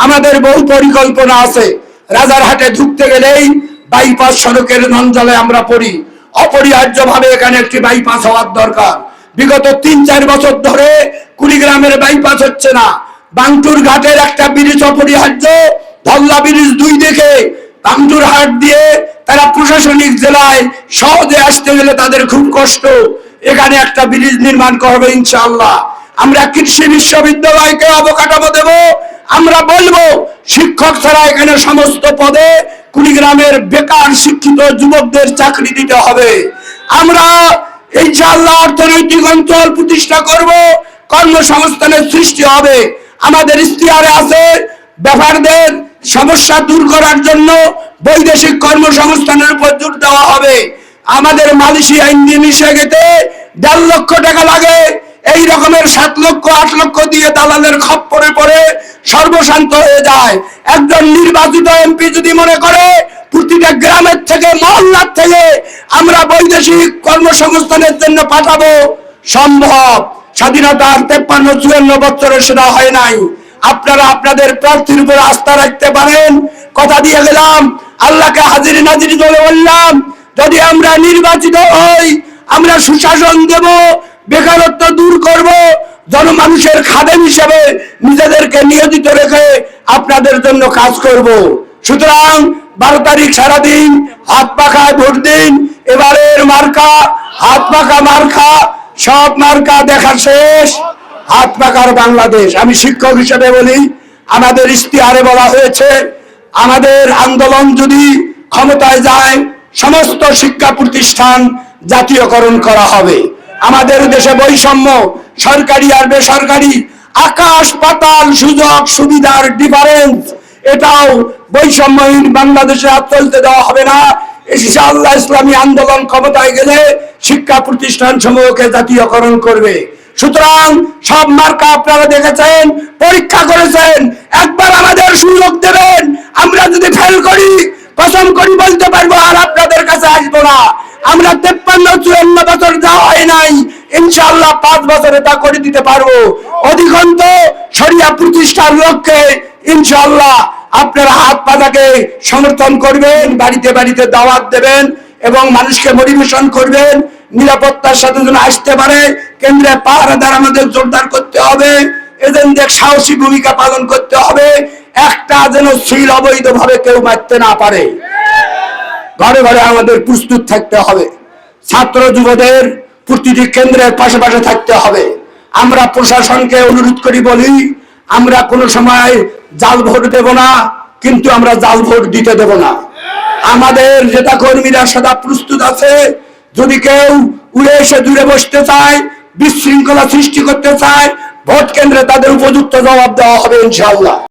আমাদের বহু পরিকল্পনা আছে। রাজারহাটে ঢুকতে গেলেই বাইপাস সড়কের নঞ্জালে আমরা পড়ি। অপরিহার্যভাবে এখানে একটি বাইপাস হওয়ার দরকার। বিগত ৩-৪ বছর ধরে কুড়িগ্রামের বাইপাস হচ্ছে না। বাংটুর ঘাটের একটা ব্রিজ অপরিহার্য, ধল্লা ব্রিজ ২ দেখে বাংটুর হাট দিয়ে তারা প্রশাসনিক জেলায় সহজে আসতে গেলে তাদের খুব কষ্ট। এখানে একটা ব্রিজ নির্মাণ করবে ইনশাআল্লাহ। আমরা কৃষি বিশ্ববিদ্যালয়কে অবকাঠামো দেব। আমরা বলবো শিক্ষক ছাড়া এখানে সমস্ত পদে কুড়িগ্রামের বেকার শিক্ষিত যুবকদের চাকরি দিতে হবে। আমরা ইনশাআল্লাহ অর্থনৈতিক অঞ্চল প্রতিষ্ঠা করব, কর্মসংস্থানের সৃষ্টি হবে। আমাদের ইশতেহারে আছে ব্যাপারদের সমস্যা দূর করার জন্য বৈদেশিক কর্মসংস্থানের উপর জোর দেওয়া হবে। আমাদের মালয়েশিয়া ইন্দোনেশিয়াতে ১.৫ লক্ষ টাকা লাগে, এই রকমের ৭ লক্ষ ৮ লক্ষ দিয়ে দালালের খপ্পরে পড়ে সর্বশান্ত হয়ে যায়। একজন নির্বাচিত এমপি যদি মনে করে প্রতিটা গ্রামের থেকে মহল্লার থেকে আমরা বৈদেশিক কর্মসংস্থানের জন্য পাঠাবো, সম্ভব। স্বাধীনতার ৫৩-৫৪ বছরে সেটা হয় নাই। আপনারা আপনাদের প্রার্থীর উপর আস্থা রাখতে পারেন। কথা দিয়ে গেলাম, আল্লাহকে হাজির নাজির বলে বললাম, যদি আমরা নির্বাচিত হই আমরা সুশাসন দেব, বেকারত্ব দূর করব, জনমানুষের খাদেম হিসেবে নিজেদেরকে নিয়োজিত রেখে আপনাদের জন্য কাজ করব। সুতরাং ১২ তারিখ সারাদিন হাত পাখায় ভোট দিন। এবারের মার্কা হাত পাখা মার্কা, সব মার্কা দেখা শেষ, হাত পাখার বাংলাদেশ। আমি শিক্ষক হিসেবে বলি, আমাদের ইশতেহারে বলা হয়েছে আমাদের আন্দোলন যদি ক্ষমতায় যায় সমস্ত শিক্ষা প্রতিষ্ঠান জাতীয়করণ করা হবে। আমাদের দেশে বৈষম্য, সরকারি আর বেসরকারি আকাশ পাতাল সুযোগ সুবিধার ডিফারেন্স, এটাও বৈষম্যহীন বাংলাদেশে আর চলতে দেওয়া হবে না। ইনশাআল্লাহ ইসলামী আন্দোলন ক্ষমতায় গেলে শিক্ষা প্রতিষ্ঠান সমূহকে জাতীয়করণ করবে। সুতরাং সব মার্কা আপনারা দেখেছেন, পরীক্ষা করেছেন, একবার আমাদের সুযোগ দেবেন। আমরা যদি ফেল করি কসম করি বলতে পারবো আর আপনাদের কাছে আসবো না। আমরা ৫৩-৫৪ বছর যা হয় নাই ইনশাআল্লাহ ৫ বছরে তা করে দিতে পারবো। অধিকন্ত শরিয়া প্রতিষ্ঠার লক্ষ্যে ইনশাআল্লাহ আপনারা হাত পাতাকে সমর্থন করবেন, বাড়িতে বাড়িতে দাওয়াত দেবেন এবং মানুষকে মোটিভেশন করবেন নিরাপত্তার সাথে যেন আসতে পারে। কেন্দ্রে পাহারাদার আমাদের জোরদার করতে হবে, এজেন্টদের সাহসী ভূমিকা পালন করতে হবে। একটা যেন সিল অবৈধভাবে কেউ মারতে না পারে। ঘরে ঘরে আমাদের প্রস্তুত থাকতে হবে। ছাত্র যুবদের প্রতিটি কেন্দ্রের পাশে পাশে থাকতে হবে। আমরা প্রশাসনকে অনুরোধ করি বলি, আমরা কোনো সময় জাল ভোট দেব না, কিন্তু আমরা জাল ভোট দিতে দেব না। আমাদের নেতা কর্মীরা সদা প্রস্তুত আছে। যদি কেউ উড়ে এসে দূরে বসতে চায়, বিশৃঙ্খলা সৃষ্টি করতে চায়, ভোট কেন্দ্রে তাদের উপযুক্ত জবাব দেওয়া হবে ইনশাআল্লাহ।